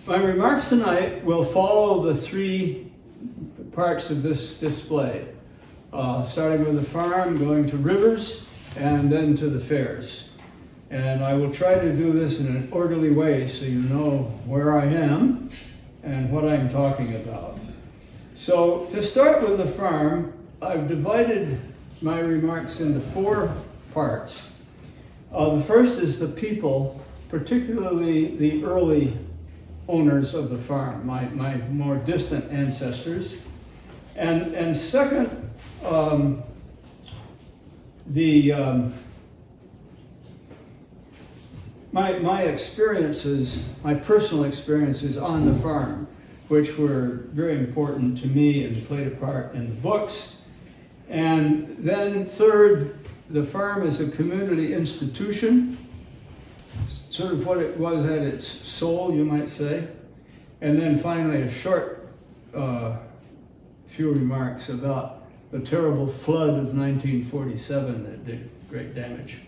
My remarks tonight will follow the three parts of this display, starting with the farm, going to rivers, and then to the fairs. And I will try to do this in an orderly way so you know where I am and what I'm talking about. So to start with the farm, I've divided my remarks into four parts. The first is the people, particularly the early owners of the farm, my more distant ancestors. And second, my experiences, my personal experiences on the farm, which were very important to me and played a part in the books. And then third, the farm is a community institution, sort of what it was at its soul, you might say. And then finally, a short few remarks about the terrible flood of 1947 that did great damage.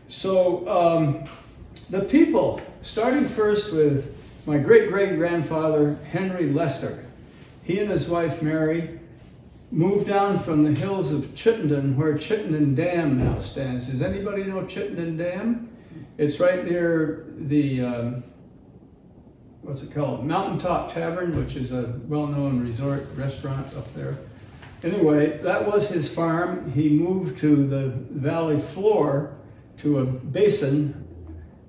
So the people, starting first with my great-great-grandfather, Henry Lester. He and his wife, Mary, moved down from the hills of Chittenden, where Chittenden Dam now stands. Does anybody know Chittenden Dam? It's right near the, what's it called? Mountaintop Tavern, which is a well-known resort restaurant up there. Anyway, that was his farm. He moved to the valley floor to a basin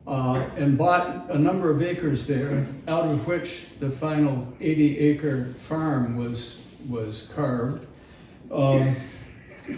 and bought a number of acres there, out of which the final 80-acre farm was carved.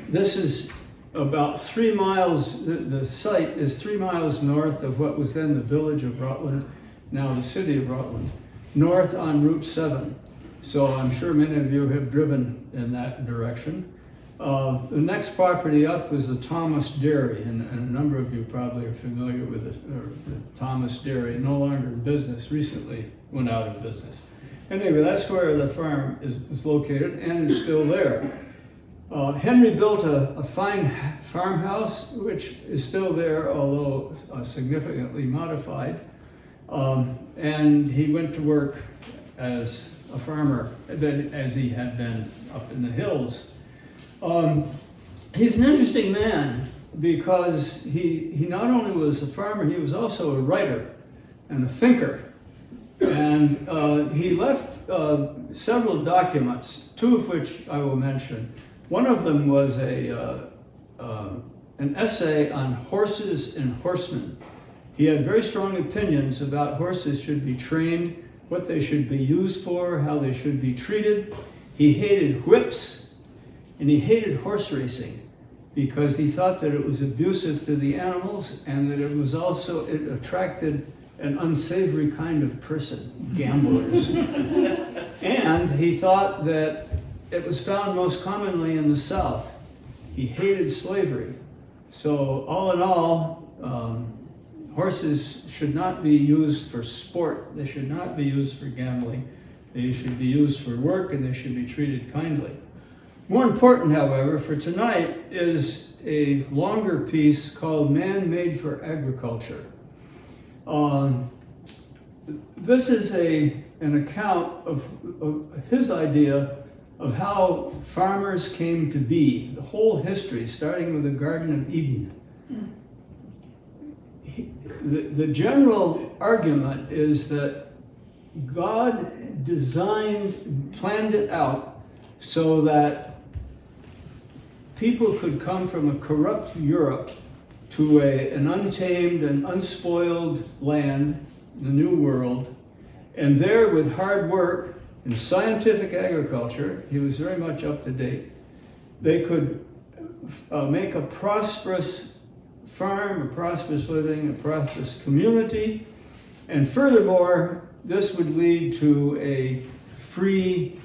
This is about 3 miles, the site is 3 miles north of what was then the village of Rutland, now the city of Rutland, north on Route 7. So I'm sure many of you have driven in that direction. The next property up was the Thomas Dairy, and a number of you probably are familiar with the Thomas Dairy, no longer in business, recently went out of business. Anyway, that's where the farm is located and is still there. Henry built a fine farmhouse, which is still there, although significantly modified. And he went to work as a farmer, as he had been up in the hills. He's an interesting man because he not only was a farmer, he was also a writer and a thinker. And he left several documents, two of which I will mention. One of them was an essay on horses and horsemen. He had very strong opinions about horses should be trained, what they should be used for, how they should be treated. He hated whips. And he hated horse racing because he thought that it was abusive to the animals and that it attracted an unsavory kind of person, gamblers. And he thought that it was found most commonly in the South. He hated slavery. So all in all, horses should not be used for sport. They should not be used for gambling. They should be used for work and they should be treated kindly. More important, however, for tonight is a longer piece called Man Made for Agriculture. This is an account of his idea of how farmers came to be, the whole history, starting with the Garden of Eden. The general argument is that God planned it out so that people could come from a corrupt Europe to an untamed and unspoiled land, the New World, and there with hard work and scientific agriculture, he was very much up to date, they could make a prosperous farm, a prosperous living, a prosperous community, and furthermore, this would lead to a free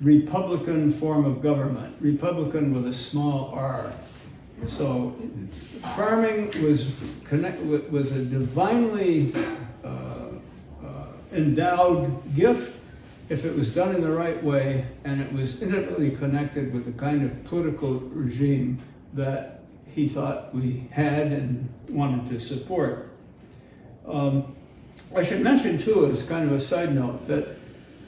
Republican form of government, Republican with a small r. So farming was a divinely endowed gift if it was done in the right way, and it was intimately connected with the kind of political regime that he thought we had and wanted to support. I should mention too, as kind of a side note, that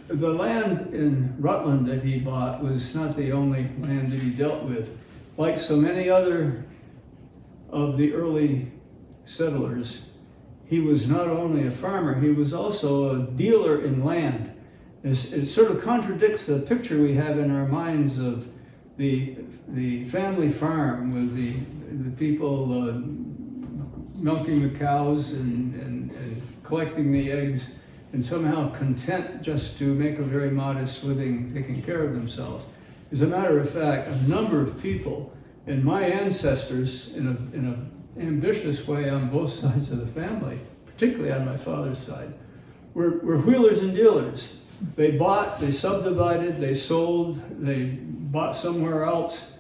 the land in Rutland that he bought was not the only land that he dealt with. Like so many other of the early settlers, he was not only a farmer, he was also a dealer in land. It sort of contradicts the picture we have in our minds of the family farm with the people milking the cows and collecting the eggs and somehow content just to make a very modest living taking care of themselves. As a matter of fact, a number of people and my ancestors in an ambitious way on both sides of the family, particularly on my father's side, were wheelers and dealers. They bought, they subdivided, they sold, they bought somewhere else,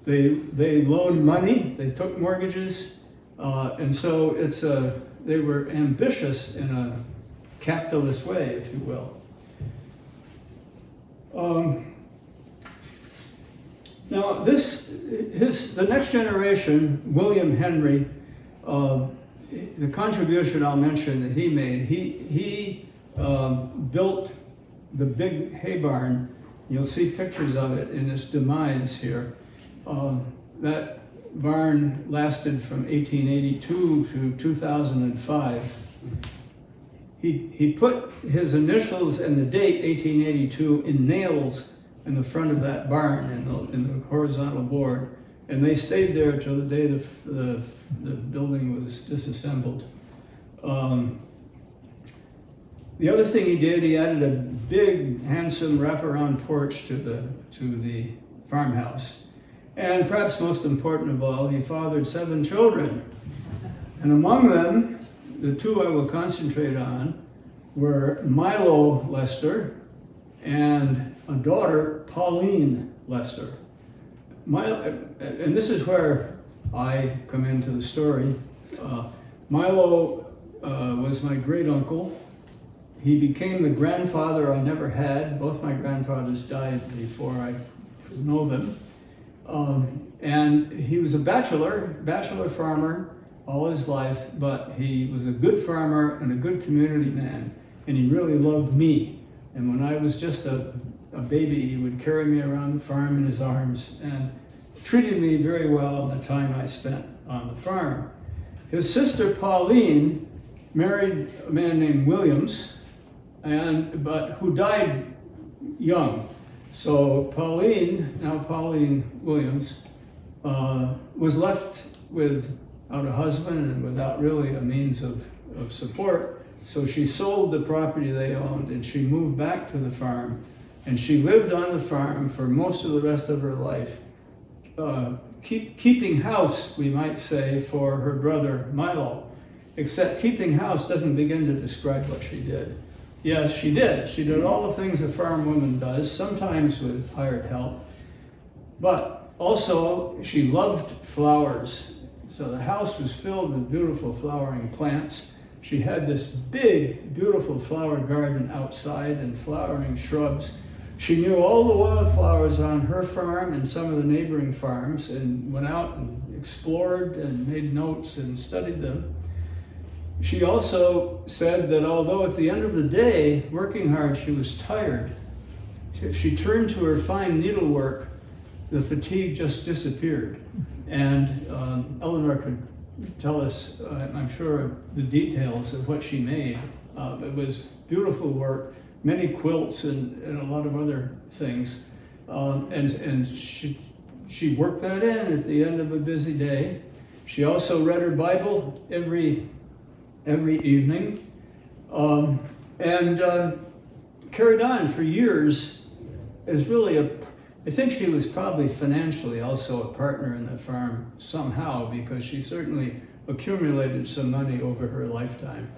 they loaned money, they took mortgages, and so they were ambitious in a capitalist way, if you will. Now, the next generation, William Henry, the contribution I'll mention that he made, he built the big hay barn. You'll see pictures of it in its demise here. That barn lasted from 1882 to 2005. He put his initials and the date 1882 in nails in the front of that barn in the horizontal board, and they stayed there till the day the building was disassembled. The other thing he did, he added a big, handsome wraparound porch to the farmhouse. And perhaps most important of all, he fathered 7 children. And among them, the 2 I will concentrate on were Milo Lester and a daughter, Pauline Lester. And this is where I come into the story. Milo was my great uncle. He became the grandfather I never had. Both my grandfathers died before I could know them. And he was a bachelor farmer all his life, but he was a good farmer and a good community man, and he really loved me. And when I was just a baby, he would carry me around the farm in his arms and treated me very well in the time I spent on the farm. His sister Pauline married a man named Williams, but who died young. So Pauline Williams, was left without a husband and without really a means of support. So she sold the property they owned and she moved back to the farm, and she lived on the farm for most of the rest of her life, keeping house, we might say, for her brother Milo. Except keeping house doesn't begin to describe what she did. Yes, she did. She did all the things a farm woman does, sometimes with hired help. But also, she loved flowers. So the house was filled with beautiful flowering plants. She had this big, beautiful flower garden outside and flowering shrubs. She knew all the wildflowers on her farm and some of the neighboring farms, and went out and explored and made notes and studied them. She also said that although at the end of the day, working hard, she was tired, if she turned to her fine needlework, the fatigue just disappeared. And Eleanor could tell us, I'm sure, the details of what she made. It was beautiful work, many quilts and a lot of other things. And she worked that in at the end of a busy day. She also read her Bible every evening, and carried on for years as really I think she was probably financially also a partner in the farm somehow, because she certainly accumulated some money over her lifetime.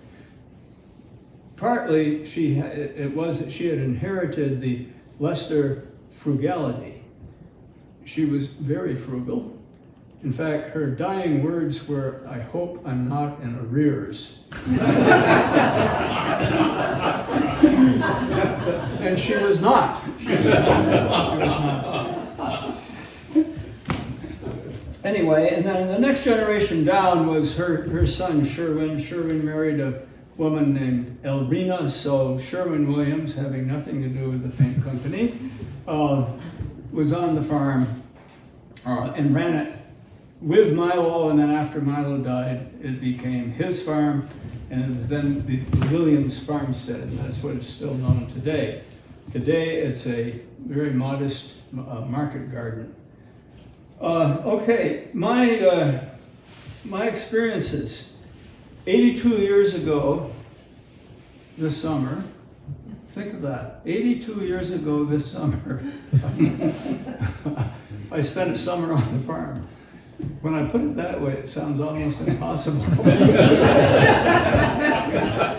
Partly she had inherited the Lester frugality. She was very frugal. In fact, her dying words were, "I hope I'm not in arrears." And she was not. Anyway, and then the next generation down was her son, Sherwin. Sherwin married a woman named Elrina. So Sherwin-Williams, having nothing to do with the paint company, was on the farm and ran it with Milo, and then after Milo died, it became his farm, and it was then the Williams farmstead, and that's what it's still known today. Today, it's a very modest market garden. Okay, my experiences. 82 years ago this summer, think of that, 82 years ago this summer, I spent a summer on the farm. When I put it that way, it sounds almost impossible.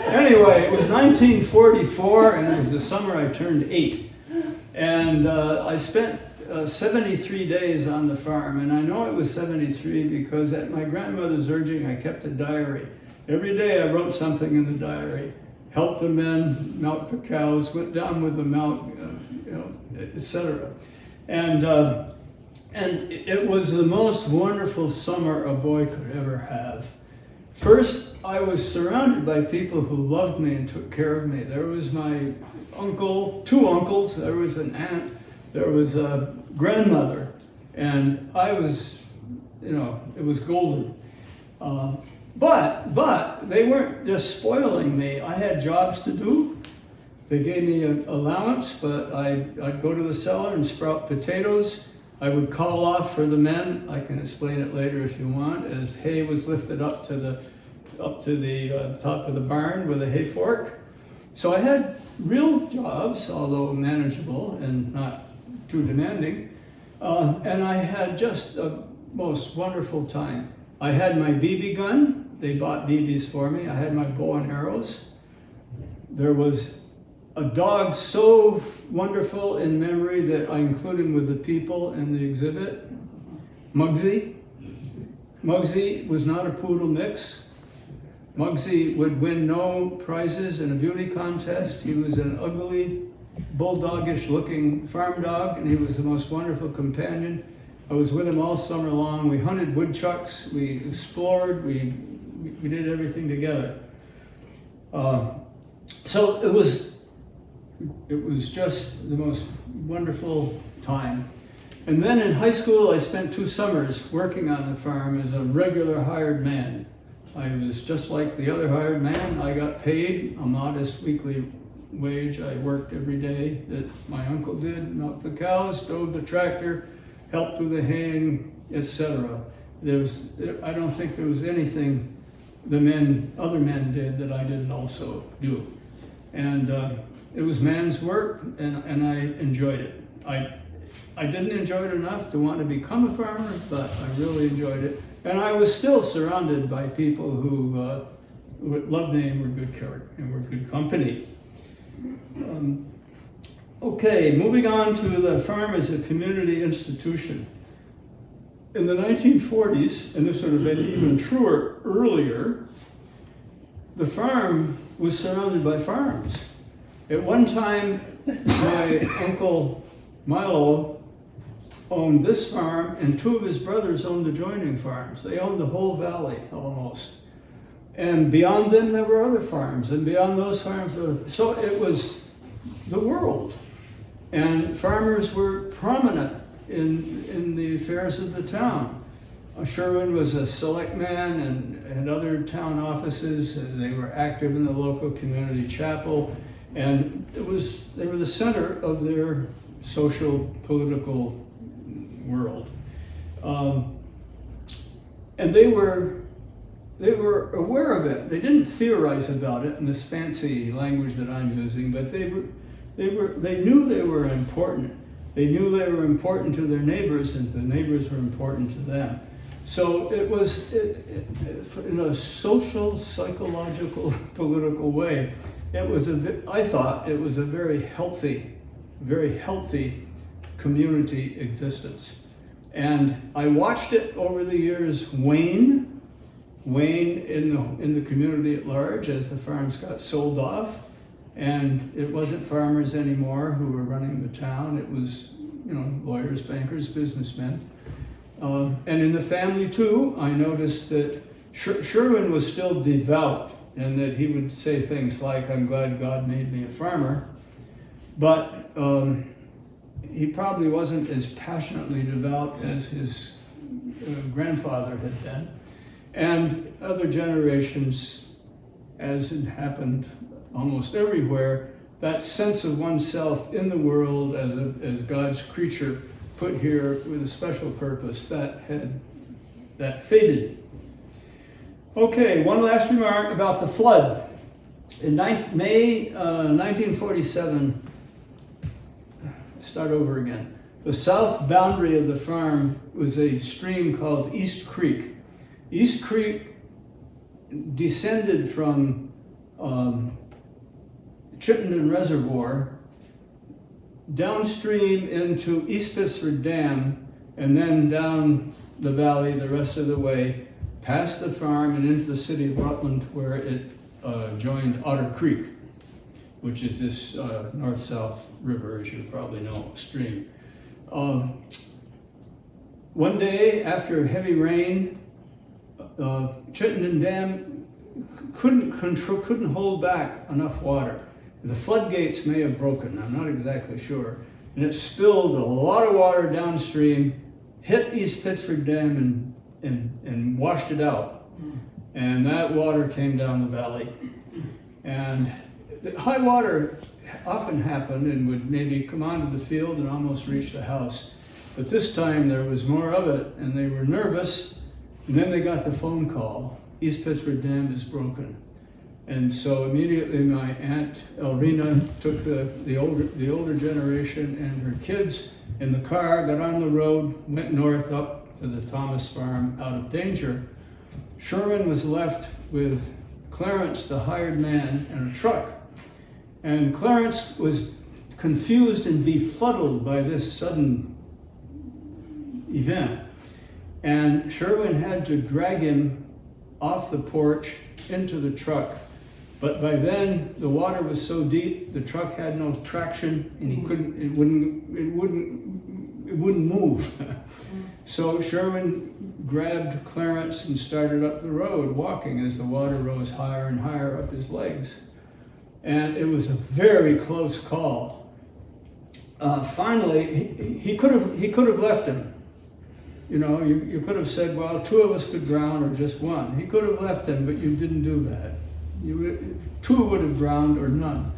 Anyway, it was 1944, and it was the summer I turned 8. And I spent 73 days on the farm, and I know it was 73 because at my grandmother's urging, I kept a diary. Every day I wrote something in the diary. Helped the men, milked the cows, went down with the milk, etc. And it was the most wonderful summer a boy could ever have. First, I was surrounded by people who loved me and took care of me. There was my uncle, 2 uncles, there was an aunt, there was a grandmother, and I was, it was golden. But they weren't just spoiling me. I had jobs to do. They gave me an allowance, but I'd go to the cellar and sprout potatoes. I would call off for the men. I can explain it later if you want, as hay was lifted up to the top of the barn with a hay fork. So I had real jobs, although manageable and not too demanding. And I had just a most wonderful time. I had my BB gun. They bought BBs for me. I had my bow and arrows. There was a dog so wonderful in memory that I included with the people in the exhibit, Muggsy. Muggsy was not a poodle mix. Muggsy would win no prizes in a beauty contest. He was an ugly, bulldogish looking farm dog, and he was the most wonderful companion. I was with him all summer long. We hunted woodchucks, we explored, we did everything together. So it was just the most wonderful time. And then in high school, I spent 2 summers working on the farm as a regular hired man. I was just like the other hired man. I got paid a modest weekly wage. I worked every day that my uncle did, milked the cows, drove the tractor, helped with the haying, etc. I don't think there was anything other men did that I didn't also do. And it was man's work, and I enjoyed it. I didn't enjoy it enough to want to become a farmer, but I really enjoyed it. And I was still surrounded by people who loved me and were good character and were good company. Okay, moving on to the farm as a community institution. In the 1940s, and this would have been even truer earlier, the farm was surrounded by farms. At one time, my uncle Milo owned this farm, and 2 of his brothers owned adjoining farms. They owned the whole valley, almost. And beyond them, there were other farms, and beyond those farms, so it was the world. And farmers were prominent in the affairs of the town. Sherwin was a select man and had other town offices. They were active in the local community chapel, and they were the center of their social, political world. And they were aware of it. They didn't theorize about it in this fancy language that I'm using, but they knew they were important. They knew they were important to their neighbors, and the neighbors were important to them. So it was, in a social, psychological, political way, I thought it was a very healthy community existence. And I watched it over the years wane in the community at large as the farms got sold off. And it wasn't farmers anymore who were running the town. It was, lawyers, bankers, businessmen. And in the family too, I noticed that Sherwin was still devout and that he would say things like, "I'm glad God made me a farmer," but he probably wasn't as passionately devout as his grandfather had been. And other generations, as it happened almost everywhere, that sense of oneself in the world as God's creature put here with a special purpose, that faded. Okay, one last remark about the flood. In May 1947, start over again. The south boundary of the farm was a stream called East Creek. East Creek descended from Chittenden Reservoir downstream into East Pittsford Dam, and then down the valley the rest of the way, past the farm and into the city of Rutland, where it joined Otter Creek, which is this north-south river, as you probably know, stream. One day after heavy rain, Chittenden Dam couldn't hold back enough water. The floodgates may have broken, I'm not exactly sure. And it spilled a lot of water downstream, hit East Pittsford Dam and washed it out. And that water came down the valley. And high water often happened and would maybe come onto the field and almost reach the house. But this time there was more of it, and they were nervous. And then they got the phone call, East Pittsford Dam is broken. And so immediately my Aunt Elrena took the older generation and her kids in the car, got on the road, went north up to the Thomas farm out of danger. Sherman was left with Clarence, the hired man, and a truck. And Clarence was confused and befuddled by this sudden event. And Sherwin had to drag him off the porch into the truck. But by then the water was so deep, the truck had no traction, and it wouldn't move. So Sherman grabbed Clarence and started up the road, walking as the water rose higher and higher up his legs. And it was a very close call. Finally, he could have left him. You know, you could have said, well, 2 of us could drown or just 1. He could have left him, but you didn't do that. 2 would have drowned or none.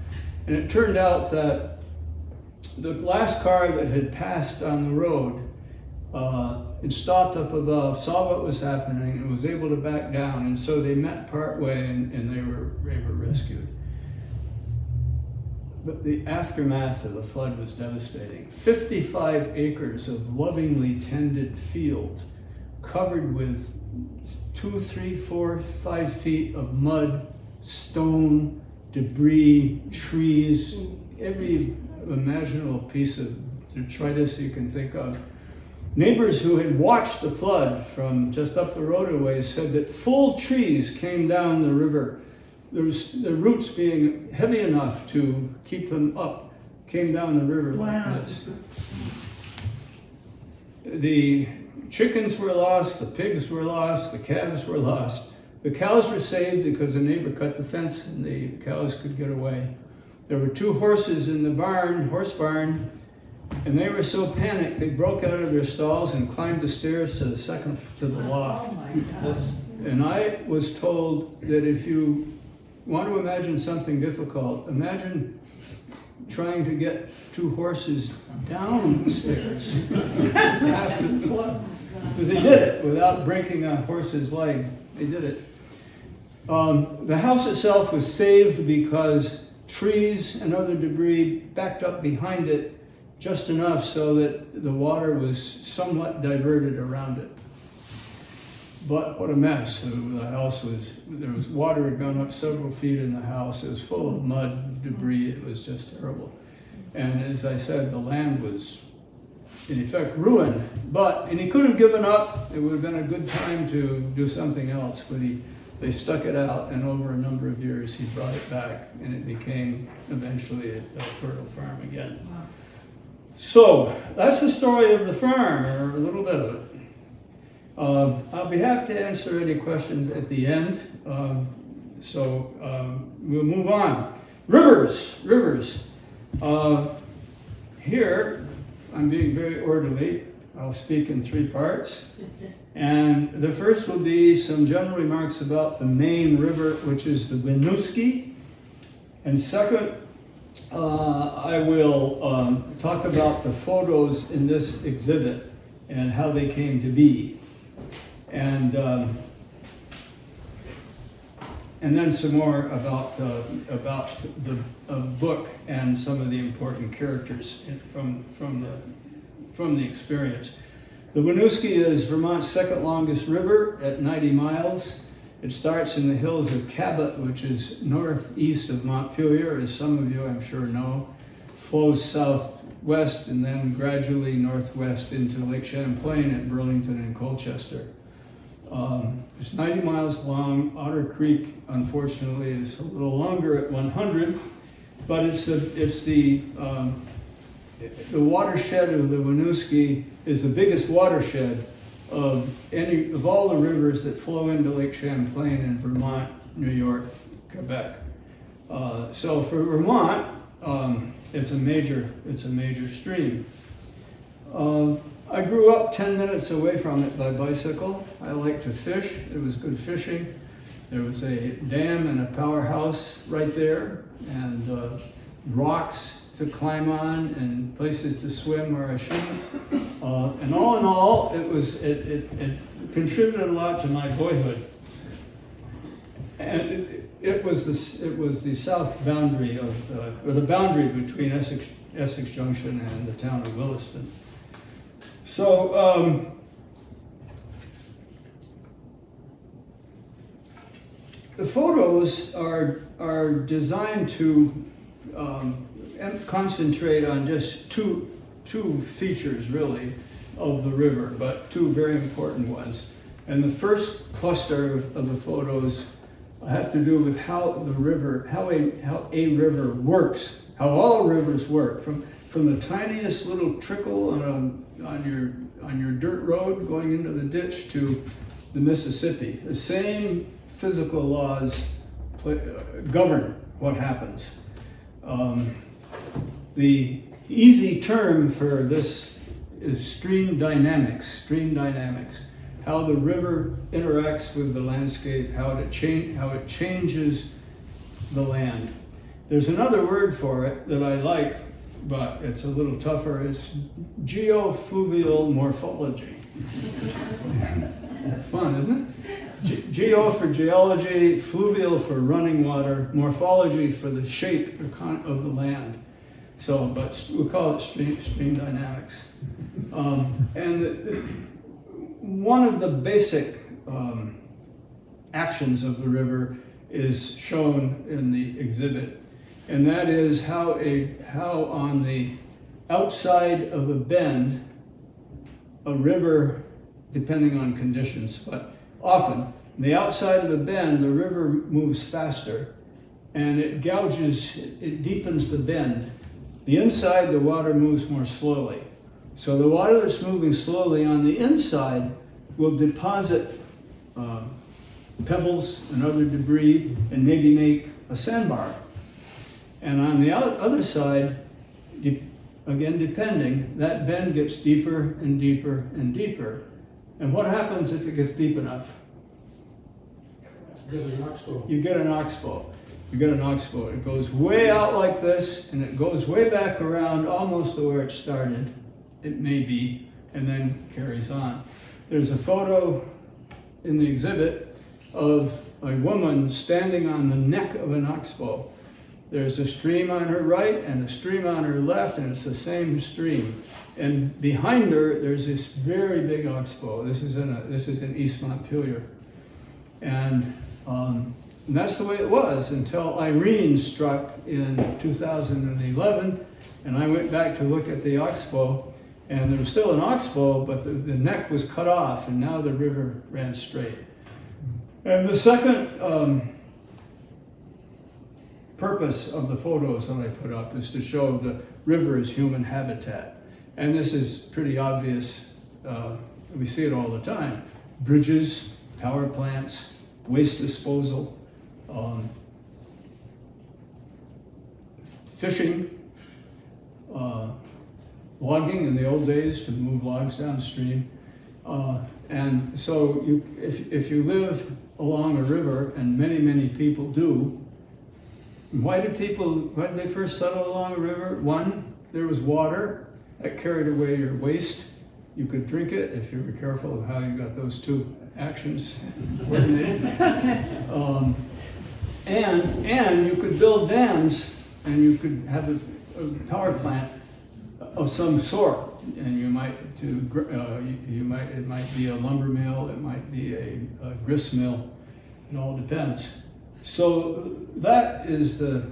And it turned out that the last car that had passed on the road, it stopped up above, saw what was happening, and was able to back down. And so they met partway, and they were rescued. But the aftermath of the flood was devastating. 55 acres of lovingly tended field, covered with 2, 3, 4, 5 feet of mud, stone, debris, trees, every imaginable piece of detritus you can think of. Neighbors who had watched the flood from just up the road a ways said that full trees came down the river. The roots being heavy enough to keep them up, came down the river like this. The chickens were lost, the pigs were lost, the calves were lost. The cows were saved because a neighbor cut the fence and the cows could get away. There were 2 horses in the horse barn, and they were so panicked they broke out of their stalls and climbed the stairs to the loft. Oh my gosh. And I was told that if you want to imagine something difficult, imagine trying to get 2 horses down the stairs after the flood. But they did it without breaking a horse's leg. They did it. The house itself was saved because trees and other debris backed up behind it just enough so that the water was somewhat diverted around it. But what a mess. The house there was water had gone up several feet in the house. It was full of mud, debris. It was just terrible. And as I said, the land was in effect ruined. And he could have given up. It would have been a good time to do something else, but they stuck it out, and over a number of years he brought it back, and it became eventually a fertile farm again. Wow. So that's the story of the farm, or a little bit of it. I'll be happy to answer any questions at the end. So we'll move on. Rivers. Here, I'm being very orderly. I'll speak in 3 parts. And the first will be some general remarks about the main river, which is the Winooski. And second, I will talk about the photos in this exhibit and how they came to be. And then some more about the book and some of the important characters from the experience. The Winooski is Vermont's second longest river at 90 miles. It starts in the hills of Cabot, which is northeast of Montpelier, as some of you I'm sure know, flows southwest and then gradually northwest into Lake Champlain at Burlington and Colchester. It's 90 miles long. Otter Creek, unfortunately, is a little longer at 100, but it's the watershed of the Winooski is the biggest watershed of all the rivers that flow into Lake Champlain in Vermont, New York, Quebec. So for Vermont, it's a major stream. I grew up 10 minutes away from it by bicycle. I like to fish. It was good fishing. There was a dam and a powerhouse right there, and rocks to climb on and places to swim where I shouldn't. And all in all, it contributed a lot to my boyhood. And it was the south boundary or the boundary between Essex Junction and the town of Williston. So the photos are designed to concentrate on just two features really of the river, but 2 very important ones. And the first cluster of the photos have to do with how a river works, how all rivers work, from the tiniest little trickle on your dirt road going into the ditch to the Mississippi. The same physical laws govern what happens. The easy term for this is stream dynamics. How the river interacts with the landscape, how it changes the land. There's another word for it that I like, but it's a little tougher. It's geofluvial morphology. Fun, isn't it? Geo for geology, fluvial for running water, morphology for the shape of the land. So, but we'll call it stream dynamics. And one of the basic actions of the river is shown in the exhibit, and that is how on the outside of a bend, a river, depending on conditions, but often on the outside of a bend, the river moves faster, and it deepens the bend. The inside, the water moves more slowly. So the water that's moving slowly on the inside will deposit pebbles and other debris and maybe make a sandbar. And on the other side, again depending, that bend gets deeper and deeper and deeper. And what happens if it gets deep enough? You get an oxbow. It goes way out like this, and it goes way back around almost to where it started, it may be, and then carries on. There's a photo in the exhibit of a woman standing on the neck of an oxbow. There's a stream on her right and a stream on her left, and it's the same stream. And behind her, there's this very big oxbow. This is in East Montpelier. And that's the way it was until Irene struck in 2011, and I went back to look at the oxbow, and there was still an oxbow, but the neck was cut off, and now the river ran straight. And the second purpose of the photos that I put up is to show the river as human habitat. And this is pretty obvious. We see it all the time. Bridges, power plants, waste disposal, fishing, logging in the old days to move logs downstream. And so if you live along a river, and many people do, why did they first settle along a river? One, there was water that carried away your waste. You could drink it if you were careful of how you got those two actions coordinated. And you could build dams, and you could have a power plant of some sort. And it might be a lumber mill, it might be a grist mill. It all depends. So that is the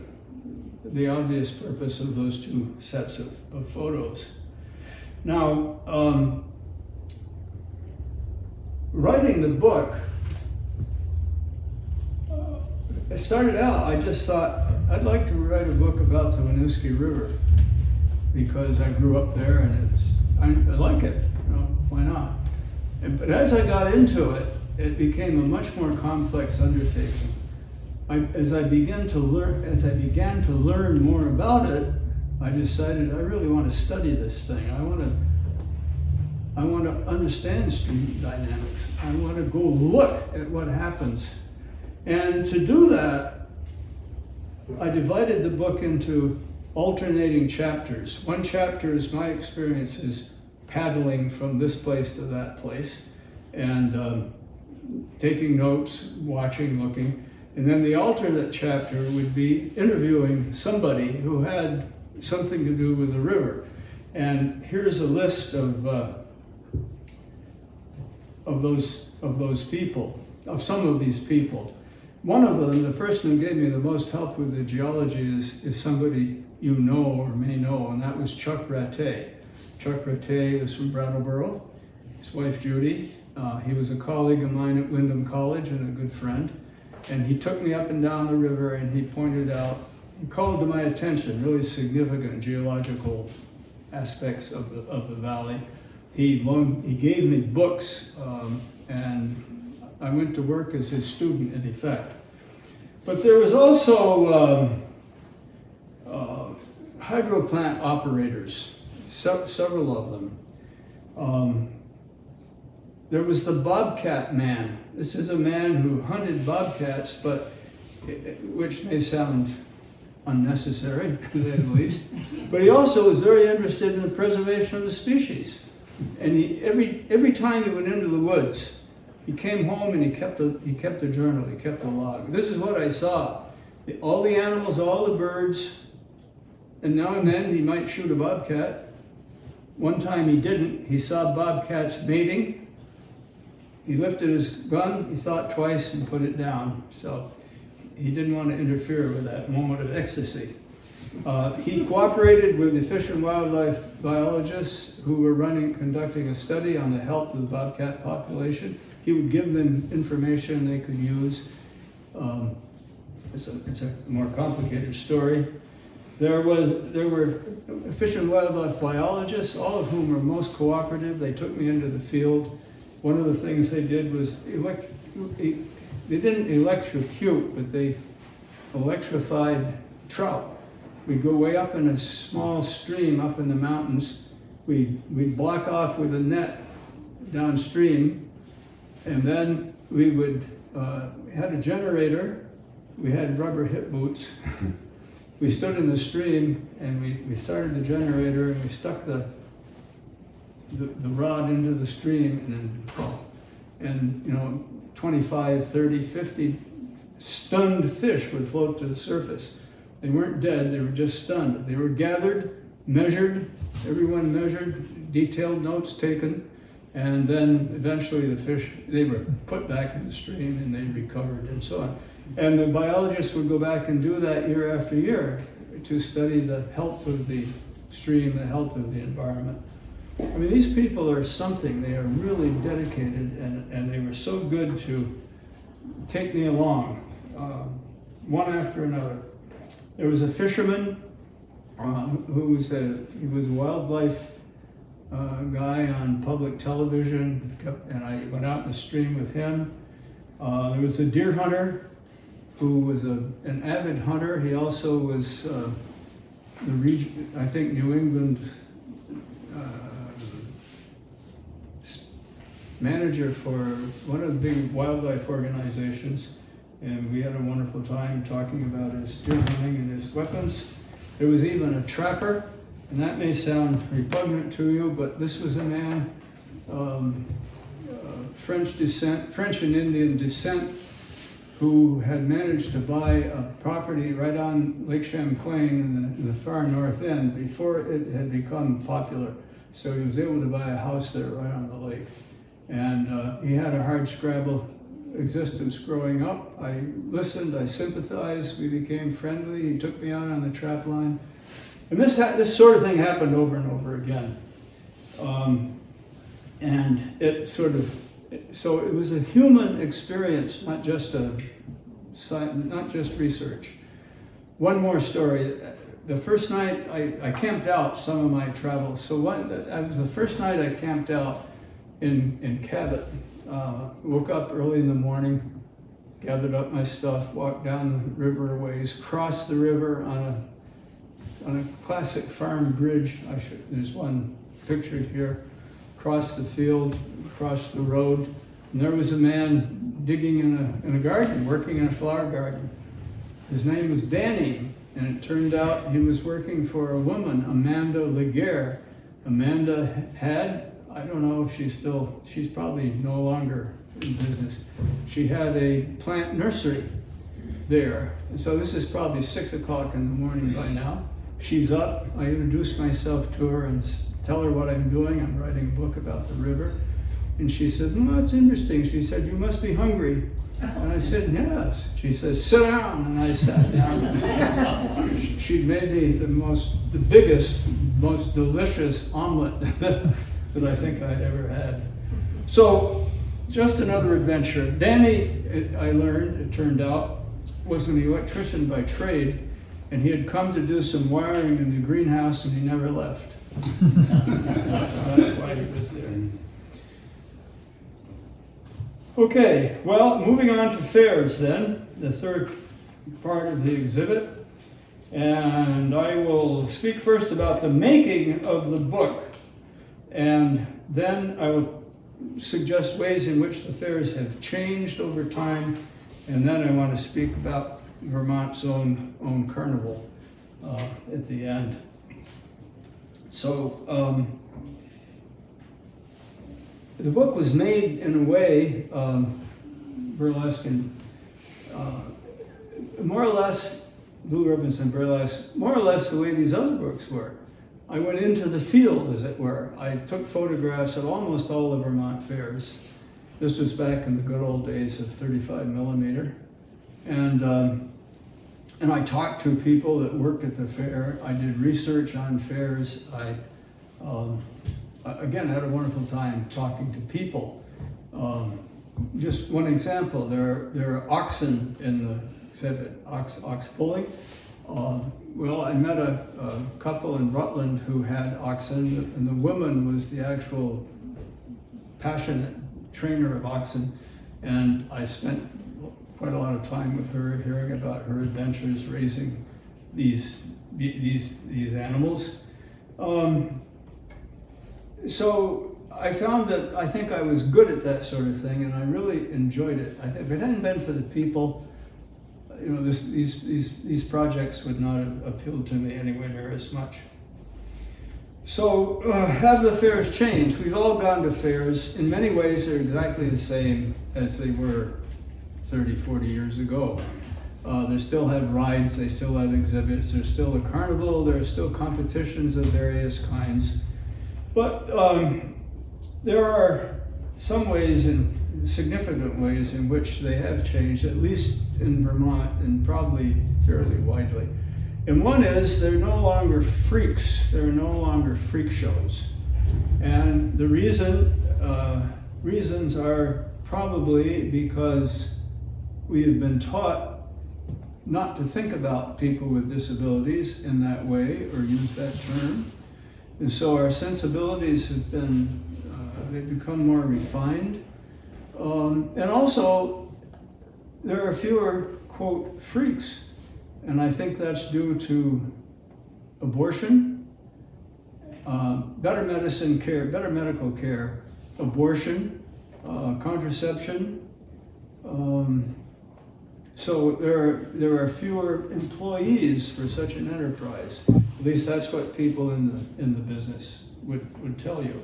obvious purpose of those two sets of photos. Now, writing the book, I started out, I just thought, I'd like to write a book about the Winooski River because I grew up there and I like it, why not? But as I got into it, it became a much more complex undertaking. As I began to learn more about it, I decided I really want to study this thing. I want to understand stream dynamics. I want to go look at what happens. And to do that, I divided the book into alternating chapters. One chapter is my experiences paddling from this place to that place and taking notes, watching, looking. And then the alternate chapter would be interviewing somebody who had something to do with the river. And here's a list of those people, of some of these people. One of them, the person who gave me the most help with the geology is somebody you know or may know, and that was Chuck Rattay. Chuck Rattay was from Brattleboro, his wife Judy. He was a colleague of mine at Windham College and a good friend. And he took me up and down the river and he pointed out, he called to my attention really significant geological aspects of the valley. He gave me books and I went to work as his student in effect. But there was also hydro plant operators, several of them. There was the Bobcat Man. This is a man who hunted bobcats, which may sound unnecessary, to say the least. But he also was very interested in the preservation of the species. And every time he went into the woods, he came home and he kept a journal, he kept a log. This is what I saw. All the animals, all the birds, and now and then he might shoot a bobcat. One time he didn't. He saw bobcats mating. He lifted his gun, he thought twice and put it down. So he didn't want to interfere with that moment of ecstasy. He cooperated with the fish and wildlife biologists who were conducting a study on the health of the bobcat population. He would give them information they could use. It's a more complicated story. There were fish and wildlife biologists, all of whom were most cooperative. They took me into the field. One of the things they did was they didn't electrocute, but they electrified trout. We'd go way up in a small stream up in the mountains. We'd block off with a net downstream, and then we had a generator. We had rubber hip boots. We stood in the stream and we started the generator and we stuck the rod into the stream and 25, 30, 50 stunned fish would float to the surface. They weren't dead, they were just stunned. They were gathered, measured, everyone measured, detailed notes taken, and then eventually the fish, they were put back in the stream and they recovered and so on. And the biologists would go back and do that year after year to study the health of the stream, the health of the environment. I mean, these people are something. They are really dedicated, and they were so good to take me along, one after another. There was a fisherman who was a wildlife guy on public television, and I went out in the stream with him. There was a deer hunter who was an avid hunter. He also was the region, I think, New England manager for one of the big wildlife organizations, and we had a wonderful time talking about his deer hunting and his weapons. There was even a trapper, and that may sound repugnant to you, but this was a man, French and Indian descent, who had managed to buy a property right on Lake Champlain in the far north end before it had become popular. So he was able to buy a house there right on the lake. And he had a hard scrabble existence growing up. I listened, I sympathized, we became friendly. He took me out on the trap line. And this sort of thing happened over and over again. And it sort of, so it was a human experience, not just research. One more story. The first night I camped out some of my travels. So that was the first night I camped out in Cabot. Woke up early in the morning, gathered up my stuff, walked down the river a ways, crossed the river on a classic farm bridge. There's one pictured here. Crossed the field, crossed the road, and there was a man digging in a garden, working in a flower garden. His name was Danny, and it turned out he was working for a woman, Amanda Laguerre. Amanda had, I don't know if she's probably no longer in business. She had a plant nursery there. And so this is probably 6 o'clock in the morning by now. She's up, I introduce myself to her and tell her what I'm doing. I'm writing a book about the river. And she said, "Oh, that's interesting." She said, "You must be hungry." And I said, "Yes." She says, "Sit down." And I sat down. She'd made me the biggest, most delicious omelet that I think I'd ever had. So, just another adventure. Danny, I learned, it turned out, was an electrician by trade, and he had come to do some wiring in the greenhouse, and he never left. That's why he was there. Okay, well, moving on to fairs then, the third part of the exhibit. And I will speak first about the making of the book, and then I will suggest ways in which the fairs have changed over time, and then I want to speak about Vermont's own carnival at the end. So the book was made in a way, burlesque and more or less, Blue Ribbons and Burlesque, more or less the way these other books were. I went into the field, as it were. I took photographs at almost all the Vermont fairs. This was back in the good old days of 35 millimeter. And I talked to people that worked at the fair. I did research on fairs. Again, I had a wonderful time talking to people. Just one example, there are oxen in the exhibit, ox pulling. Well, I met a couple in Rutland who had oxen, and the woman was the actual passionate trainer of oxen, and I spent quite a lot of time with her, hearing about her adventures raising these animals. So I found that I think I was good at that sort of thing, and I really enjoyed it. If it hadn't been for the people, you know, these projects would not have appealed to me anywhere near as much. So have the fairs changed? We've all gone to fairs. In many ways, they're exactly the same as they were 30, 40 years ago. They still have rides, they still have exhibits, there's still a carnival, there are still competitions of various kinds. But there are some ways, significant ways, in which they have changed, at least in Vermont, and probably fairly widely. And one is, they're no longer freaks, they're no longer freak shows. And the reasons are probably because we have been taught not to think about people with disabilities in that way, or use that term. And so our sensibilities have been, they've become more refined. And also, there are fewer quote, freaks. And I think that's due to abortion, better medicine care, better medical care, abortion, contraception. So there are fewer employees for such an enterprise. At least that's what people in the business would tell you.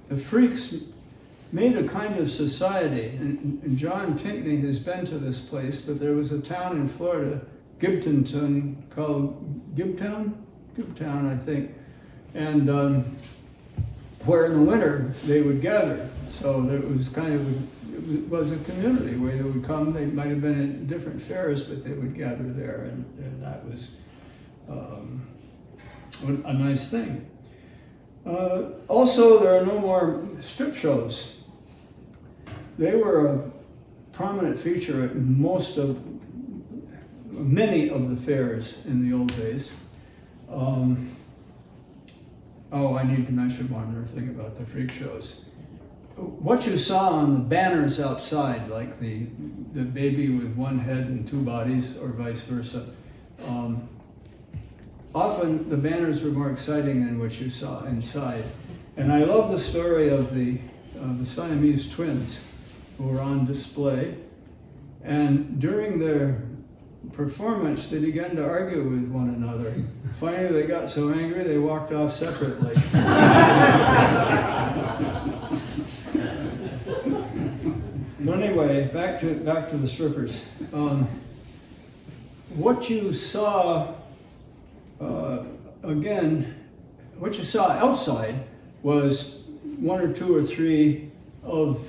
The freaks made a kind of society, and John Pinckney has been to this place, but there was a town in Florida, Gibtonton, called Gibtown, I think, and where in the winter they would gather. So there was kind of, it was a community where they would come. They might have been at different fairs, but they would gather there, and that was a nice thing. Also, there are no more strip shows. They were a prominent feature at many of the fairs in the old days. I need to mention one other thing about the freak shows. What you saw on the banners outside, like the baby with one head and two bodies, or vice versa, often the banners were more exciting than what you saw inside. And I love the story of the Siamese twins who were on display. And during their performance, they began to argue with one another. Finally, they got so angry they walked off separately. Anyway, back to the strippers. What you saw what you saw outside was one or two or three of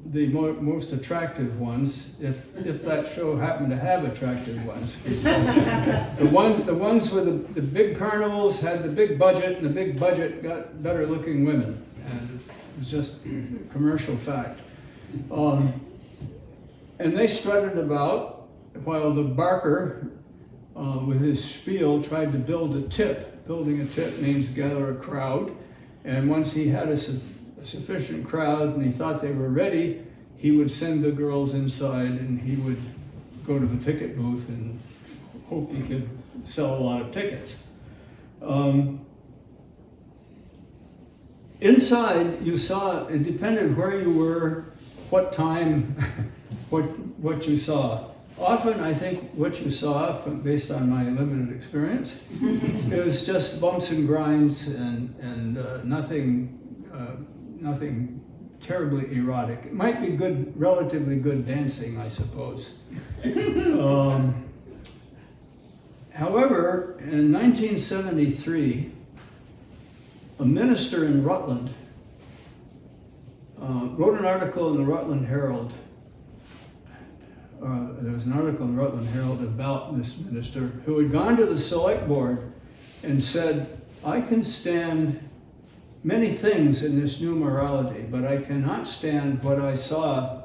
the most attractive ones, if that show happened to have attractive ones. the ones with the big carnivals had the big budget, and the big budget got better looking women, and it was just a commercial fact. And they strutted about while the barker, with his spiel, tried to build a tip. Building a tip means gather a crowd, and once he had a sufficient crowd and he thought they were ready, he would send the girls inside and he would go to the ticket booth and hope he could sell a lot of tickets. Inside, you saw, it depended where you were, what time, what you saw. Often, I think what you saw, based on my limited experience, it was just bumps and grinds and nothing terribly erotic. It might be good, relatively good dancing, I suppose. However, in 1973, a minister in Rutland wrote an article in the Rutland Herald. There was an article in the Rutland Herald about this minister who had gone to the select board and said, I can stand many things in this new morality, but I cannot stand what I saw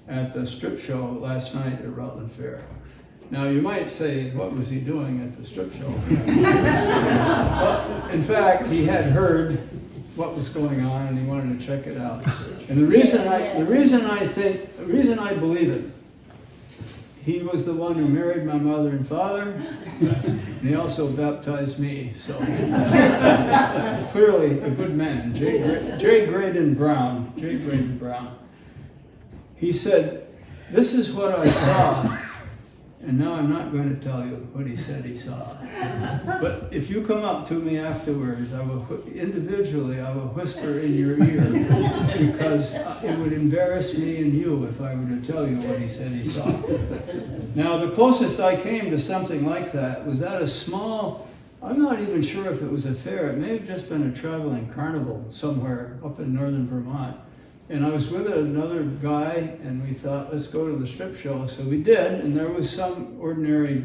at the strip show last night at Rutland Fair. Now you might say, what was he doing at the strip show? But in fact, he had heard what was going on and he wanted to check it out. And the reason I believe it, he was the one who married my mother and father, and he also baptized me, so clearly a good man. J. Graydon Brown. He said, this is what I saw, and now I'm not going to tell you what he said he saw. But if you come up to me afterwards, I will whisper in your ear, because it would embarrass me and you if I were to tell you what he said he saw. Now, the closest I came to something like that was at a small, I'm not even sure if it was a fair, it may have just been a traveling carnival somewhere up in northern Vermont. And I was with another guy, and we thought, let's go to the strip show. So we did, and there was some ordinary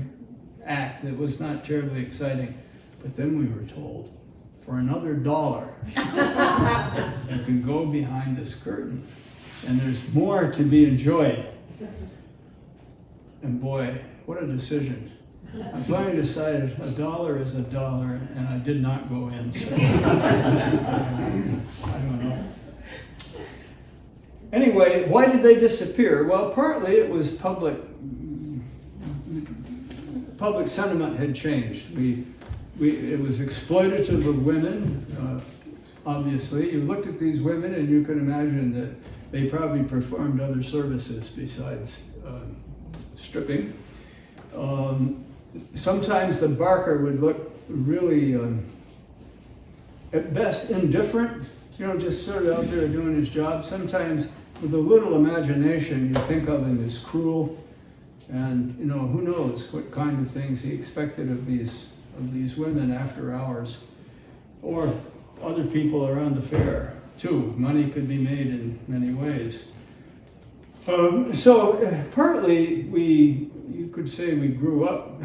act that was not terribly exciting. But then we were told, for another $1, you can go behind this curtain, and there's more to be enjoyed. And boy, what a decision. I finally decided $1 is $1, and I did not go in. So I don't know. anyway, why did they disappear? Well, partly it was public sentiment had changed. It was exploitative of women, obviously. You looked at these women and you could imagine that they probably performed other services besides stripping. Sometimes the barker would look really, at best, indifferent, just sort of out there doing his job. Sometimes, with a little imagination, you think of him as cruel, and who knows what kind of things he expected of these women after hours, or other people around the fair too. Money could be made in many ways. So partly you could say we grew up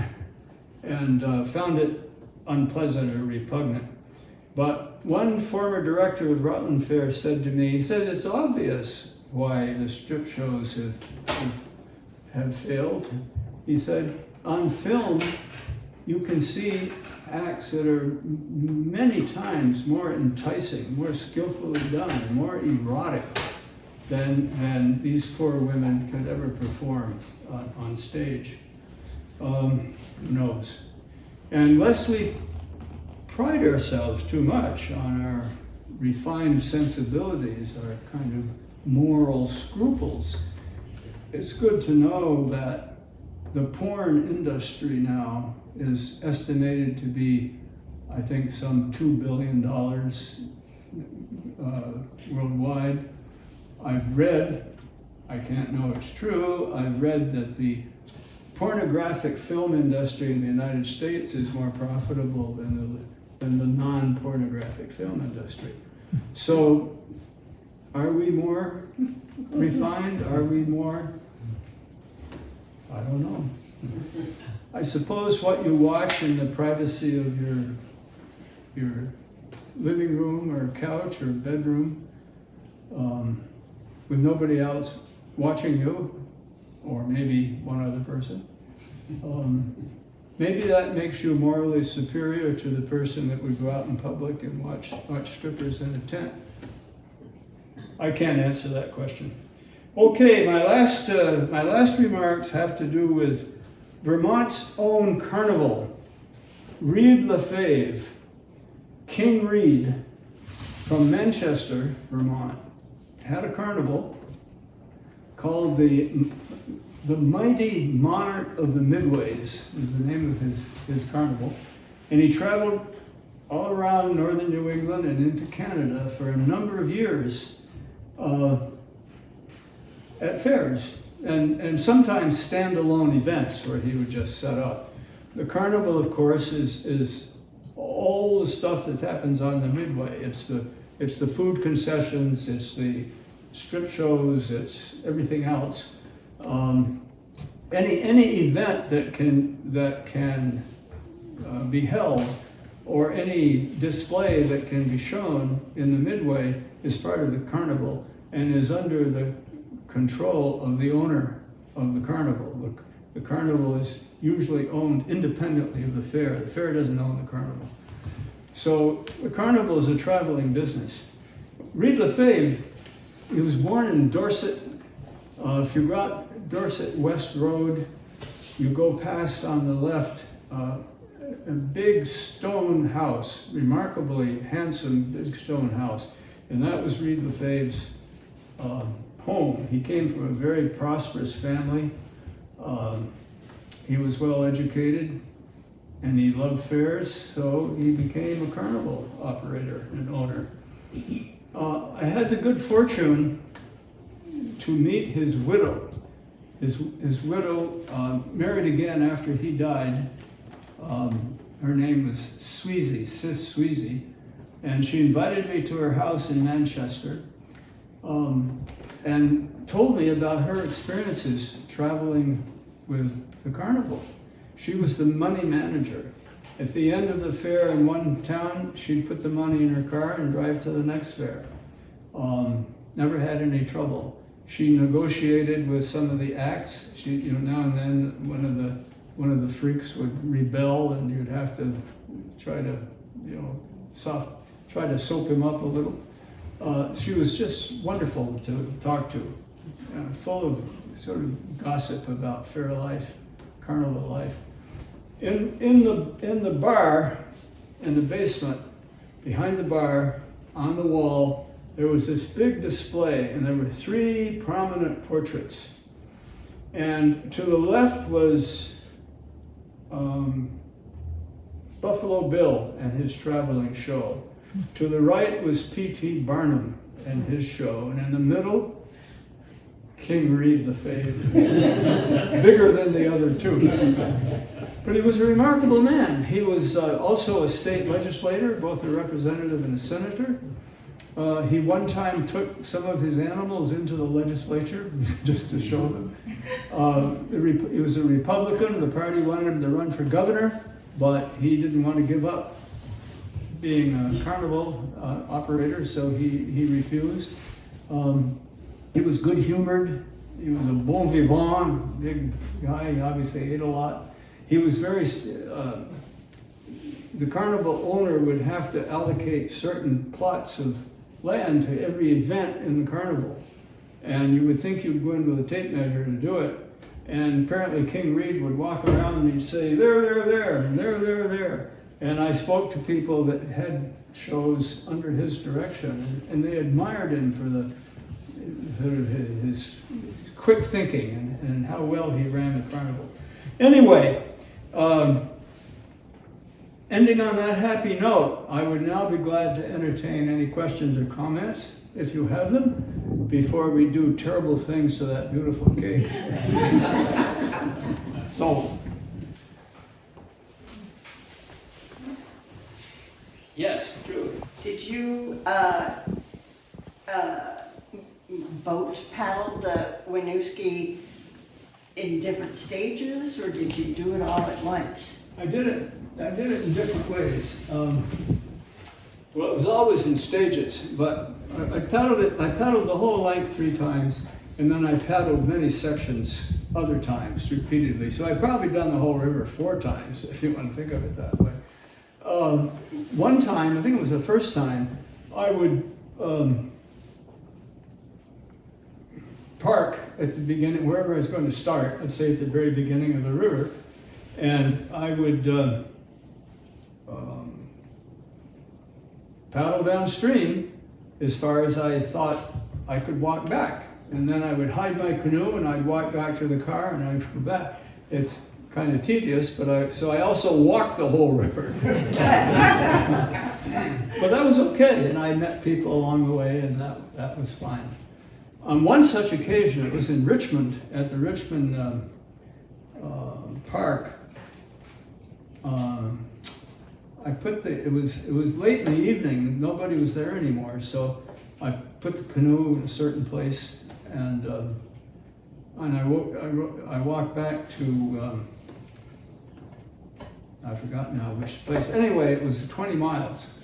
and found it unpleasant or repugnant. But one former director of Rutland Fair said to me, he said, it's obvious why the strip shows have failed. He said, on film, you can see acts that are many times more enticing, more skillfully done, more erotic than these poor women could ever perform on stage. Who knows? And lest we pride ourselves too much on our refined sensibilities, our kind of moral scruples, it's good to know that the porn industry now is estimated to be, I think, some $2 billion worldwide. I've read, I can't know it's true, I've read that the pornographic film industry in the United States is more profitable than the non-pornographic film industry. So, are we more refined? Are we more? I don't know. I suppose what you watch in the privacy of your living room or couch or bedroom, with nobody else watching you, or maybe one other person, maybe that makes you morally superior to the person that would go out in public and watch strippers in a tent. I can't answer that question. Okay, my last remarks have to do with Vermont's own carnival. Reed Lefebvre, King Reed from Manchester, Vermont, had a carnival called the Mighty Monarch of the Midways, is the name of his carnival. And he traveled all around northern New England and into Canada for a number of years at fairs, and sometimes standalone events where he would just set up. The carnival, of course, is all the stuff that happens on the Midway. It's the food concessions, it's the strip shows, it's everything else. Any event that can be held, or any display that can be shown in the Midway is part of the carnival and is under the control of the owner of the carnival. The carnival is usually owned independently of the fair. The fair doesn't own the carnival. So the carnival is a traveling business. Reed Lefebvre, he was born in Dorset. If you go out Dorset West Road, you go past on the left a big stone house, remarkably handsome big stone house. And that was Reed Lefebvre's home. He came from a very prosperous family. He was well educated and he loved fairs, so he became a carnival operator and owner. I had the good fortune to meet his widow. His widow married again after he died. Her name was Sweezy, Sis Sweezy, and she invited me to her house in Manchester and told me about her experiences traveling with the carnival. She was the money manager. At the end of the fair in one town, she'd put the money in her car and drive to the next fair. Never had any trouble. She negotiated with some of the acts. She, now and then one of the freaks would rebel, and you'd have to try to soap him up a little. She was just wonderful to talk to, full of sort of gossip about fair life, carnival life. In the bar, in the basement, behind the bar, on the wall, there was this big display, and there were 3 prominent portraits. And to the left was Buffalo Bill and his traveling show. To the right was P.T. Barnum and his show. And in the middle, King Reed the Fave. Bigger than the other 2. But he was a remarkable man. He was also a state legislator, both a representative and a senator. He one time took some of his animals into the legislature just to show them. He was a Republican. The party wanted him to run for governor, but he didn't want to give up being a carnival operator, so he refused. He was good-humored. He was a bon vivant, big guy. He obviously ate a lot. He was very, the carnival owner would have to allocate certain plots of land to every event in the carnival. And you would think you'd go in with a tape measure to do it. And apparently King Reed would walk around and he'd say, there, and there. And I spoke to people that had shows under his direction, and they admired him for the sort of his quick thinking and how well he ran the carnival. Anyway, ending on that happy note, I would now be glad to entertain any questions or comments, if you have them, before we do terrible things to that beautiful cake. So, yes, Julie. Did you boat paddle the Winooski in different stages, or did you do it all at once? I did it in different ways. Well, it was always in stages, but I paddled the whole length 3 times, and then I paddled many sections other times repeatedly. So I've probably done the whole river 4 times, if you want to think of it that way. One time, I think it was the first time, I would park at the beginning, wherever I was going to start, let's say at the very beginning of the river, and I would paddle downstream as far as I thought I could walk back. And then I would hide my canoe and I'd walk back to the car and I'd go back. It's kind of tedious, but so I also walked the whole river. But that was okay, and I met people along the way, and that was fine. On one such occasion, it was in Richmond, at the Richmond Park. It was late in the evening, nobody was there anymore, so I put the canoe in a certain place, and I walked back to, I forgot now which place. Anyway, it was 20 miles,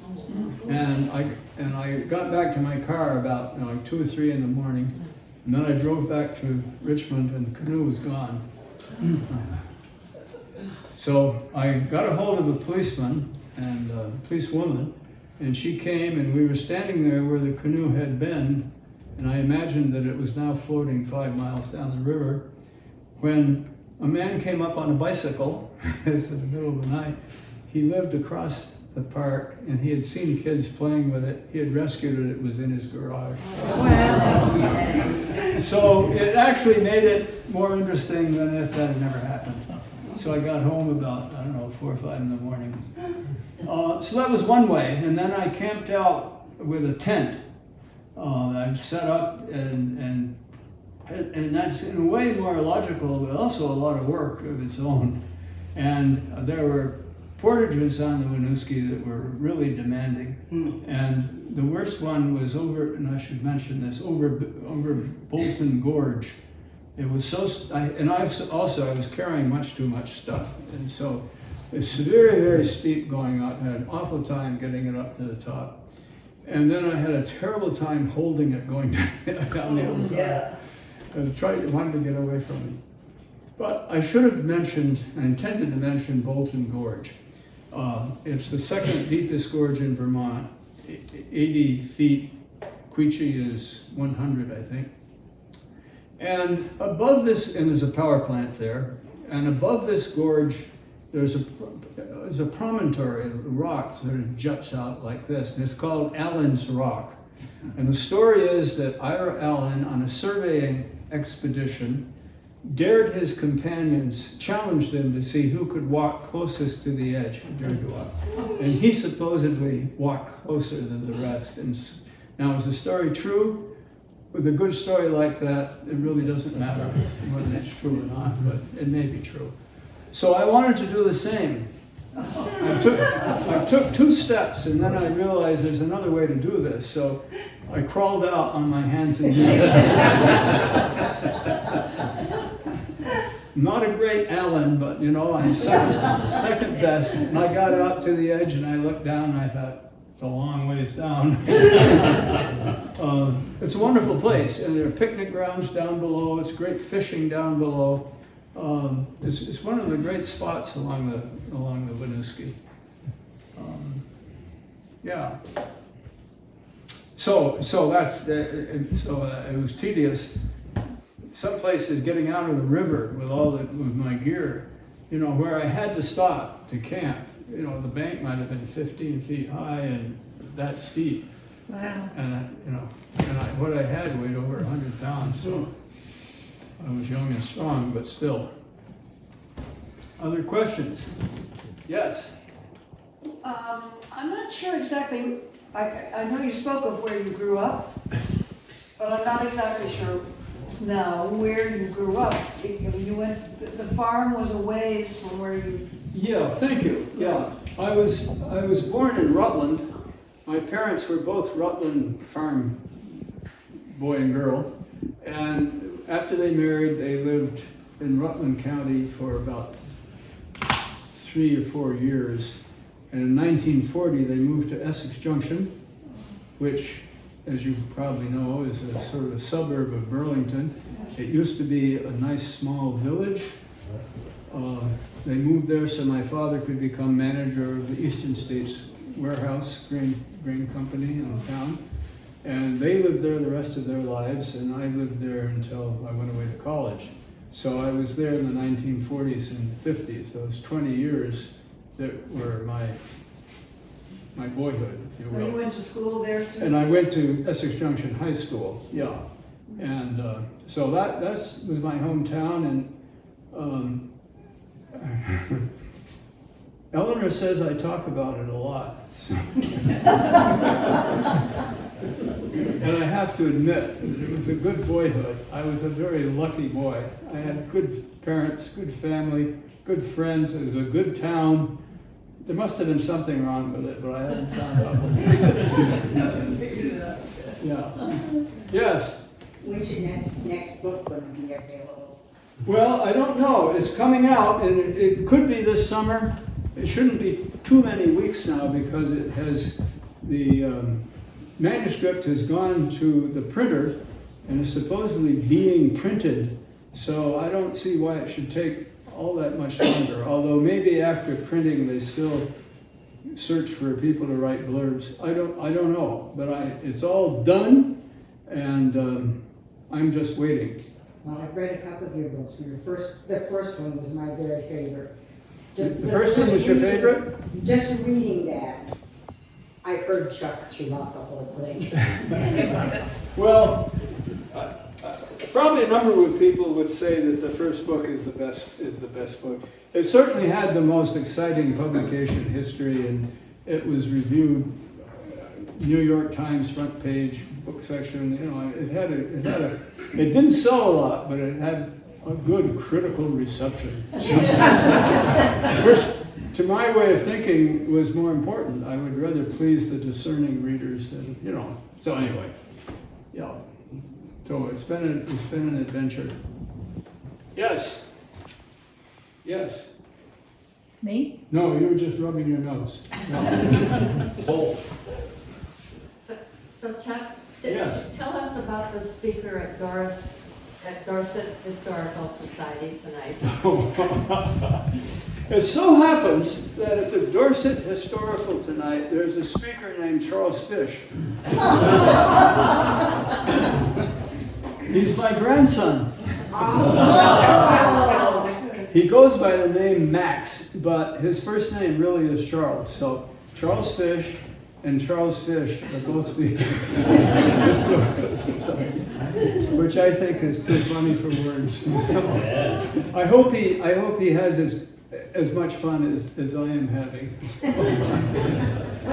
and I got back to my car about like 2 or 3 in the morning, and then I drove back to Richmond, and the canoe was gone. So I got a hold of a policeman and a policewoman, and she came, and we were standing there where the canoe had been, and I imagined that it was now floating 5 miles down the river, when a man came up on a bicycle. It was in the middle of the night. He lived across the park, and he had seen kids playing with it. He had rescued it. It was in his garage. Wow. So it actually made it more interesting than if that had never happened. So I got home about, 4 or 5 in the morning. So that was one way, and then I camped out with a tent. I set up, and that's in a way more logical, but also a lot of work of its own. And there were portages on the Winooski that were really demanding. And the worst one was over, and I should mention this, over Bolton Gorge. It was so, I was carrying much too much stuff. And so it's very, very steep going up. I had an awful time getting it up to the top. And then I had a terrible time holding it going down the other side. I wanted to get away from it. But I should have mentioned, I intended to mention Bolton Gorge. It's the second deepest gorge in Vermont, 80 feet Queechee is 100, I think. And above this, and there's a power plant there, and above this gorge, there's a promontory, a rock sort of juts out like this, and it's called Allen's Rock. And the story is that Ira Allen, on a surveying expedition, dared his companions, challenged them to see who could walk closest to the edge. And he supposedly walked closer than the rest. And now, is the story true? With a good story like that, it really doesn't matter whether it's true or not, but it may be true. So I wanted to do the same. I took 2 steps, and then I realized there's another way to do this. So I crawled out on my hands and knees. Not a great Allen, but you know, I'm second best. And I got out to the edge, and I looked down, and I thought, it's a long ways down. It's a wonderful place, and there are picnic grounds down below. It's great fishing down below. It's one of the great spots along the Winooski. Yeah. So it was tedious. Some places getting out of the river with my gear, you know, where I had to stop to camp. You know, the bank might have been 15 feet high and that steep. Wow. And what I had weighed over 100 pounds, so I was young and strong, but still. Other questions? Yes. I'm not sure exactly. I know you spoke of where you grew up, but I'm not exactly sure now where you grew up. You went. The farm was a ways from where you. Yeah, thank you. Yeah, I was born in Rutland. My parents were both Rutland farm boy and girl, and after they married, they lived in Rutland County for about 3 or 4 years. And in 1940, they moved to Essex Junction, which, as you probably know, is a sort of a suburb of Burlington. It used to be a nice small village. They moved there so my father could become manager of the Eastern States Warehouse grain company in town. And they lived there the rest of their lives, and I lived there until I went away to college. So I was there in the 1940s and 50s, those 20 years that were my boyhood, if you will. You went to school there too? And I went to Essex Junction High School, yeah. And so that was my hometown, and Eleanor says I talk about it a lot. So. And I have to admit, it was a good boyhood. I was a very lucky boy. I had good parents, good family, good friends. It was a good town. There must have been something wrong with it, but I haven't found out. Yeah. Yes. When's your next book going to be available? Well, I don't know. It's coming out, and it could be this summer. It shouldn't be too many weeks now because it has the manuscript has gone to the printer and is supposedly being printed. So I don't see why it should take all that much longer. Although maybe after printing they still search for people to write blurbs. I don't know. But it's all done, and I'm just waiting. Well, I've read a couple of your books. The first one was my very favorite. The first one was your favorite? Just reading that, I heard Chuck throughout the whole thing. Well, probably a number of people would say that the first book is the best book. It certainly had the most exciting publication history, and it was reviewed New York Times front page book section. You know, it didn't sell a lot, but it had a good critical reception. Which, to my way of thinking, was more important. I would rather please the discerning readers than, you know. So anyway, yeah. So it's been an adventure. Yes. Yes. Me? No, you were just rubbing your nose. No. So Chuck, Yes. tell us about the speaker at Dorset Historical Society tonight. It so happens that at the Dorset Historical tonight, there's a speaker named Charles Fish. He's my grandson. He goes by the name Max, but his first name really is Charles. So Charles Fish and Charles Fish are both speakers at the Historical Society, which I think is too funny for words. I hope he has as much fun as I am having.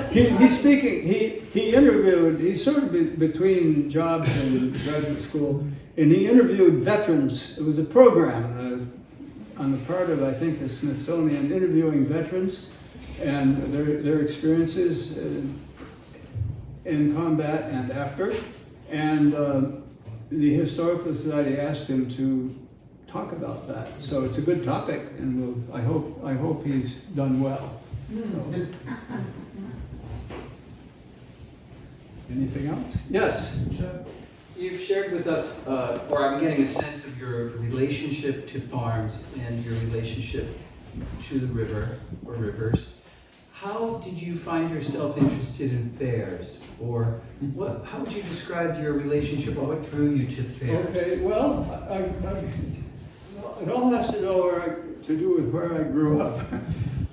He's speaking. He interviewed. He's sort of between jobs and graduate school, and he interviewed veterans. It was a program on the part of, I think, the Smithsonian, interviewing veterans and their experiences in combat and after. And the Historical Society asked him to talk about that. So it's a good topic, and I hope he's done well. So. Anything else? Yes. You've shared with us, or I'm getting a sense of your relationship to farms and your relationship to the river or rivers. How did you find yourself interested in fairs? Or how would you describe your relationship, or what drew you to fairs? Okay, well, it all has to do with where I grew up.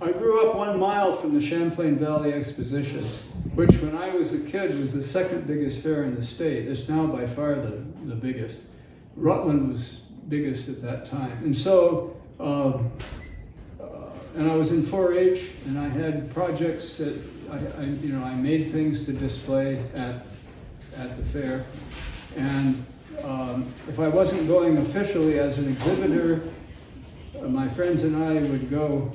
I grew up 1 mile from the Champlain Valley Exposition, which when I was a kid was the second biggest fair in the state. It's now by far the biggest. Rutland was biggest at that time. And so, and I was in 4-H, and I had projects that I made things to display at the fair. And if I wasn't going officially as an exhibitor, my friends and I would go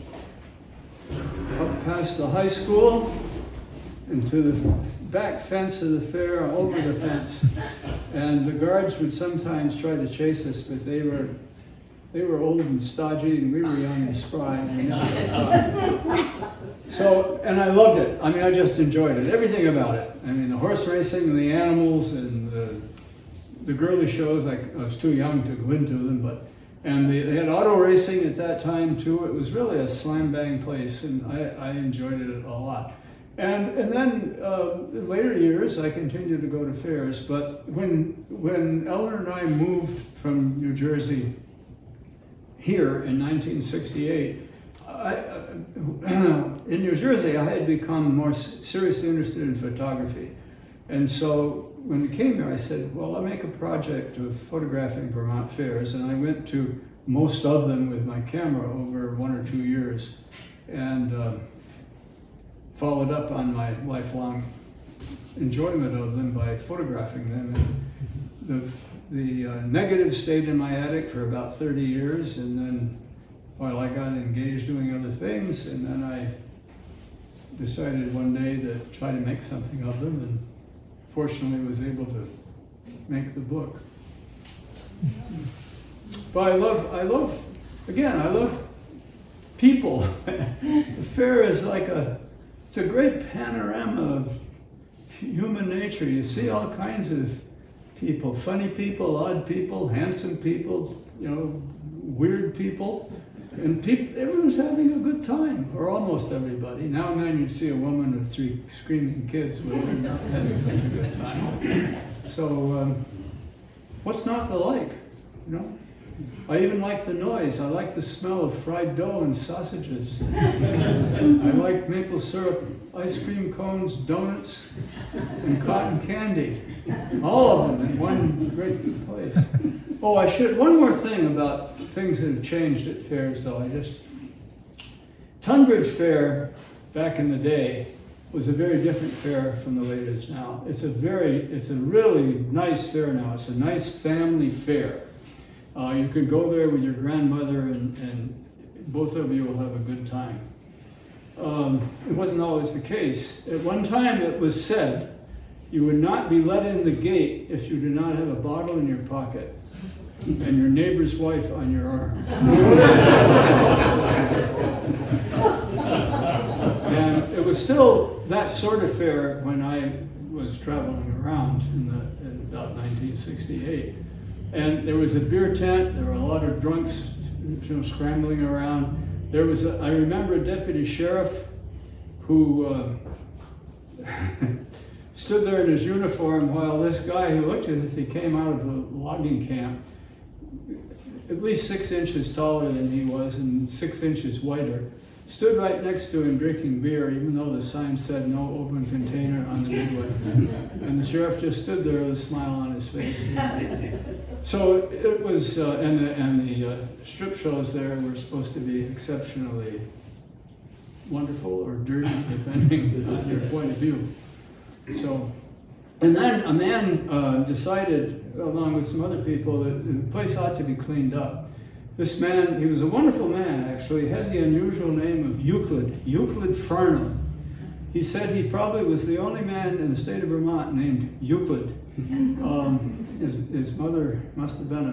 up past the high school and to the back fence of the fair, over the fence. And the guards would sometimes try to chase us, but they were old and stodgy, and we were young and spry. And so, and I loved it. I mean, I just enjoyed it, everything about it. I mean, the horse racing and the animals and the girly shows. I was too young to go into them, and they had auto racing at that time too. It was really a slam bang place, and I enjoyed it a lot. And then in later years, I continued to go to fairs. But when Eleanor and I moved from New Jersey here in 1968, in New Jersey, I had become more seriously interested in photography. And so when we came here, I said, well, I'll make a project of photographing Vermont fairs. And I went to most of them with my camera over 1 or 2 years, and followed up on my lifelong enjoyment of them by photographing them. And the negative stayed in my attic for about 30 years, and then while I got engaged doing other things, and then I decided one day to try to make something of them, and fortunately was able to make the book. But I love people. The fair is it's a great panorama of human nature. You see all kinds of people, funny people, odd people, handsome people, weird people. And everyone's having a good time, or almost everybody. Now and then you'd see a woman with 3 screaming kids, but they're not having such a good time. So, what's not to like, I even like the noise. I like the smell of fried dough and sausages. I like maple syrup, ice cream cones, donuts, and cotton candy. All of them in one great place. Oh, one more thing about things that have changed at fairs, though. Tunbridge Fair, back in the day, was a very different fair from the way it is now. It's a really nice fair now. It's a nice family fair. You could go there with your grandmother, and both of you will have a good time. It wasn't always the case. At one time it was said, you would not be let in the gate if you do not have a bottle in your pocket and your neighbor's wife on your arm. And it was still that sort of fair when I was traveling around in about 1968. And there was a beer tent. There were a lot of drunks, scrambling around. There was, I remember a deputy sheriff who stood there in his uniform while this guy who looked as if he came out of a logging camp, at least 6 inches taller than he was and 6 inches wider, stood right next to him drinking beer, even though the sign said no open container on the midway. And the sheriff just stood there with a smile on his face. So it was, and the strip shows there were supposed to be exceptionally wonderful or dirty, depending on your point of view. So, and then a man decided, along with some other people, that the place ought to be cleaned up. This man, he was a wonderful man actually, he had the unusual name of Euclid Farnham. He said he probably was the only man in the state of Vermont named Euclid. His mother must have been a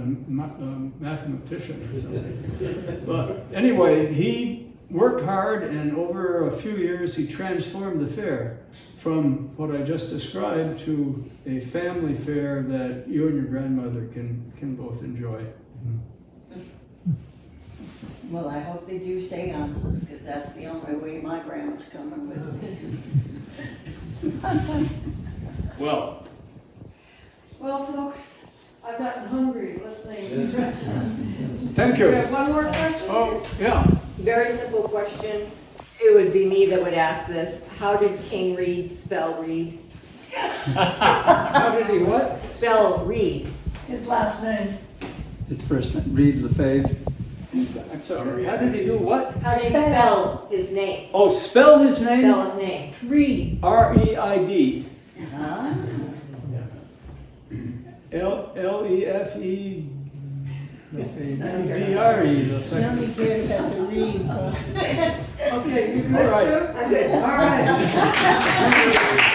mathematician or something. But anyway, he worked hard, and over a few years he transformed the fair from what I just described to a family fair that you and your grandmother can both enjoy. Well, I hope they do seances, because that's the only way my grandma's coming with me. Well, Well, folks, I've gotten hungry listening. thank You you. have one more question? Oh, yeah. Very simple question. It would be me that would ask this. How did King Reed spell Reed? How did he what? Spell Reed. His last name. His first name, Reed Lefebvre. I'm sorry, how did he do what? How did he spell his name? Oh, spell his name? Spell his name. Reed. R-E-I-D. Huh? L-E-F-E. V-R-E. Tell me here about the reed. Okay, you good, All right. Sue? I'm good. All right.